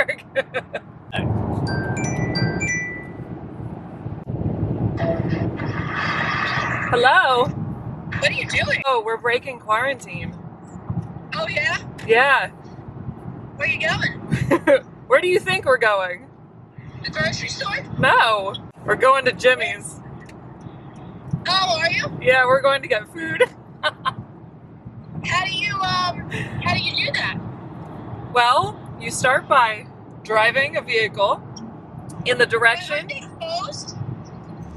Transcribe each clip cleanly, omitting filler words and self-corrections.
work. Hello. What are you doing? Oh, we're breaking quarantine. Oh yeah? Yeah. Where are you going? Where do you think we're going? The grocery store? No. We're going to Jimmy's. Oh, are you? Yeah, we're going to get food. How do you do that? Well, you start by driving a vehicle in the direction. Aren't they closed?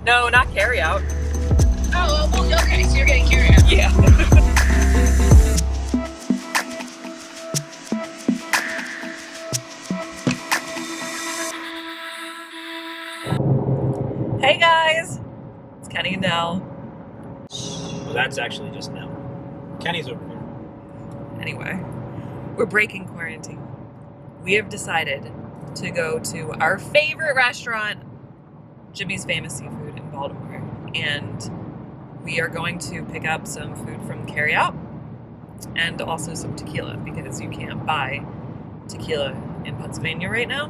No, not carry out. Oh, well, okay, so you're getting carry out. Yeah. Hey guys, it's Kenny and Nell. Well, that's actually just Nell. Kenny's over here. Anyway, we're breaking quarantine. We have decided to go to our favorite restaurant, Jimmy's Famous Seafood in Baltimore, and we are going to pick up some food from carryout and also some tequila because you can't buy tequila in Pennsylvania right now.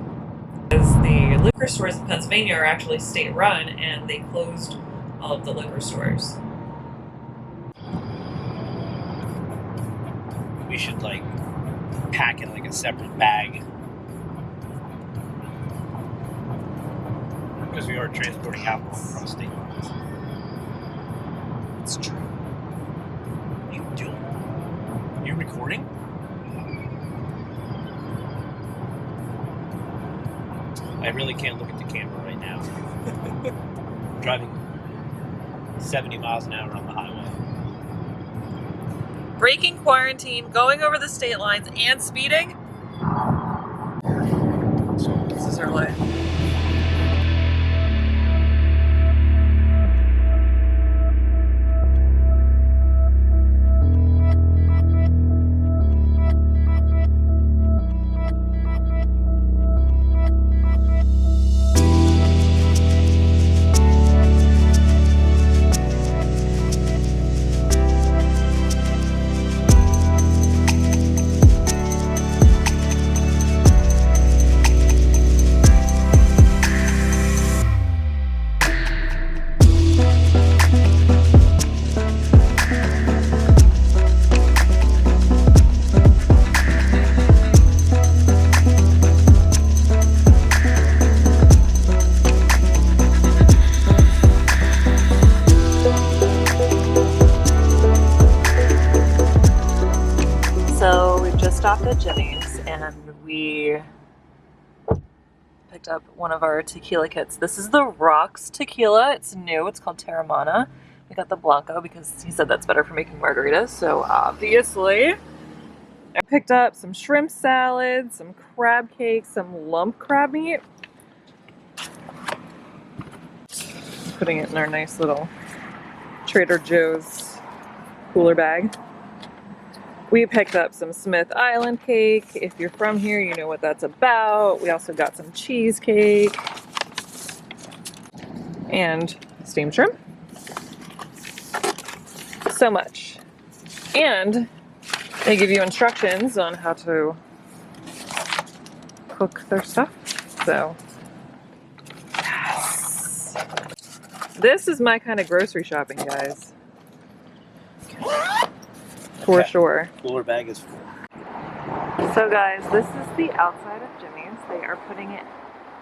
Because the liquor stores in Pennsylvania are actually state-run and they closed all of the liquor stores. We should like pack in like a separate bag because we are transporting alcohol across state lines. It's true. What are you doing? Are you recording? I really can't look at the camera right now. I'm driving 70 miles an hour on the highway. Breaking quarantine, going over the state lines, and speeding. This is our life. So we've just stopped at Jimmy's and we picked up one of our tequila kits. This is the Rocks tequila. It's new. It's called Terramana. We got the Blanco because he said that's better for making margaritas. So obviously, I picked up some shrimp salad, some crab cakes, some lump crab meat. Putting it in our nice little Trader Joe's cooler bag. We picked up some Smith Island cake. If you're from here, you know what that's about. We also got some cheesecake and steamed shrimp. So much. And they give you instructions on how to cook their stuff. So, yes. This is my kind of grocery shopping, guys. For sure. Cooler bag is full. So guys, this is the outside of Jimmy's. They are putting it,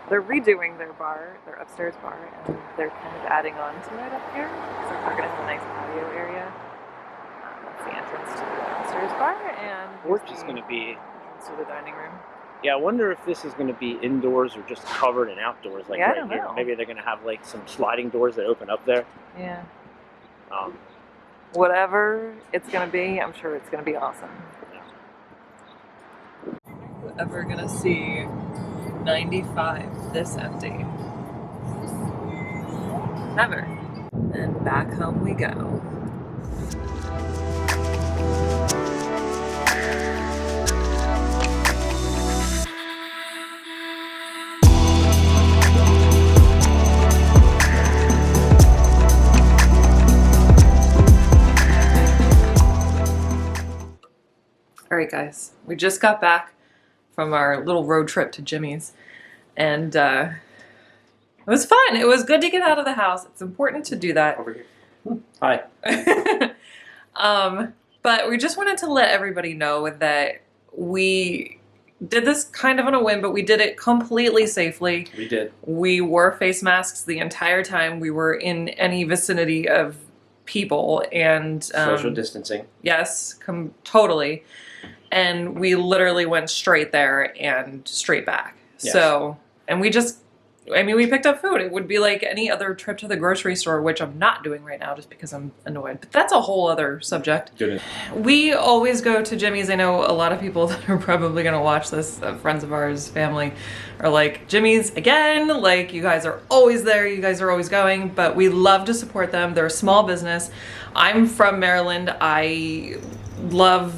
they're redoing their bar, their upstairs bar, and they're kind of adding on to it up here. So they're going to have a nice patio area. That's the entrance to the downstairs bar, and Porch is going to be entrance to the dining room. Yeah, I wonder if this is going to be indoors or just covered and outdoors, like Yeah, I right don't here. know. Maybe they're going to have like some sliding doors that open up there. Yeah. Um, Whatever it's going to be, I'm sure it's going to be awesome. Ever going to see 95 this empty? Never. And back home we go. Alright guys, we just got back from our little road trip to Jimmy's. And it was fun. It was good to get out of the house. It's important to do that. Over here. Hi. But we just wanted to let everybody know that we did this kind of on a whim, but we did it completely safely. We did. We wore face masks the entire time we were in any vicinity of people, and Social distancing. Yes, totally. And we literally went straight there and straight back. Yes. So, and we picked up food. It would be like any other trip to the grocery store, which I'm not doing right now just because I'm annoyed. But that's a whole other subject. Good. We always go to Jimmy's. I know a lot of people that are probably going to watch this, friends of ours, family, are like, Jimmy's again? Like, you guys are always there. You guys are always going. But we love to support them. They're a small business. I'm from Maryland. I love,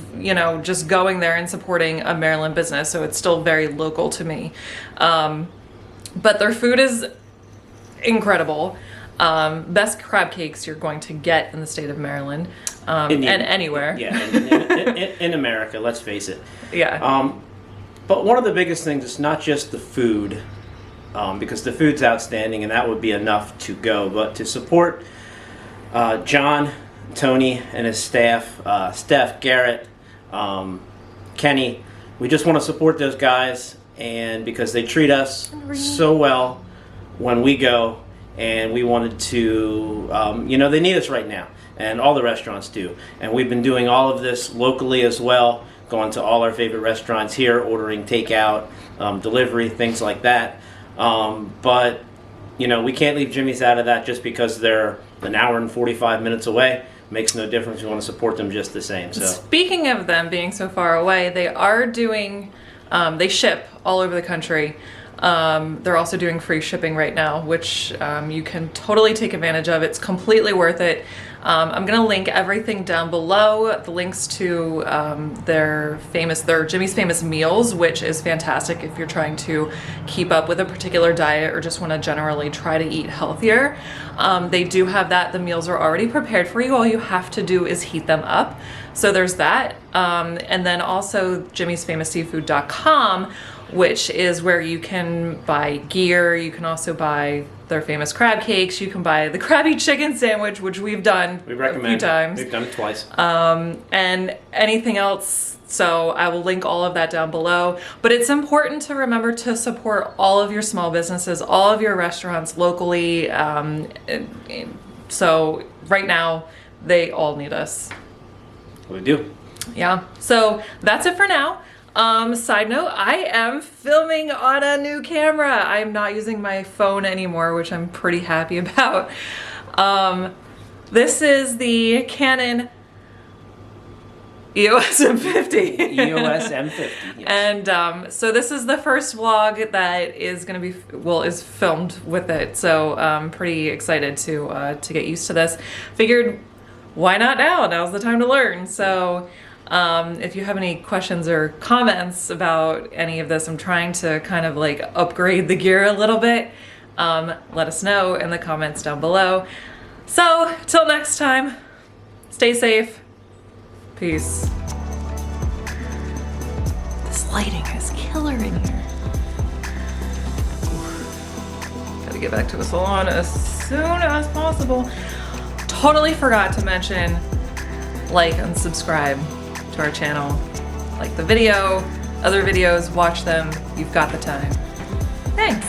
just going there and supporting a Maryland business. So it's still very local to me. But their food is incredible. Best crab cakes you're going to get in the state of Maryland, and anywhere. Yeah, in America, let's face it. Yeah. But one of the biggest things is not just the food, because the food's outstanding and that would be enough to go, but to support John, Tony, and his staff, Steph, Garrett, Kenny. We just want to support those guys, and because they treat us so well when we go, and we wanted to, they need us right now, and all the restaurants do. And we've been doing all of this locally as well, going to all our favorite restaurants here, ordering takeout, delivery, things like that. But, we can't leave Jimmy's out of that just because they're an hour and 45 minutes away. Makes no difference. We want to support them just the same. So, speaking of them being so far away, they are doing, they ship all over the country. They're also doing free shipping right now, which you can totally take advantage of. It's completely worth it. I'm going to link everything down below, the links to their Jimmy's Famous Meals, which is fantastic if you're trying to keep up with a particular diet or just want to generally try to eat healthier. They do have that. The meals are already prepared for you. All you have to do is heat them up. So there's that. And then also jimmysfamousseafood.com, which is where you can buy gear. You can also buy their famous crab cakes. You can buy the Krabby Chicken Sandwich, which we've done a few times. We've done it twice. And anything else. So I will link all of that down below. But it's important to remember to support all of your small businesses, all of your restaurants locally. So right now, they all need us. We do. Yeah. So that's it for now. Side note, I am filming on a new camera. I am not using my phone anymore, which I'm pretty happy about. This is the Canon EOS M50. EOS M50. Yes. And so this is the first vlog that is going to be, is filmed with it. So I'm pretty excited to get used to this. Figured, why not now? Now's the time to learn. So if you have any questions or comments about any of this, I'm trying to kind of like upgrade the gear a little bit. Let us know in the comments down below. So till next time, stay safe. Peace. This lighting is killer in here. Gotta get back to the salon as soon as possible. Totally forgot to mention like and subscribe to our channel. Like the video, other videos, watch them. You've got the time. Thanks.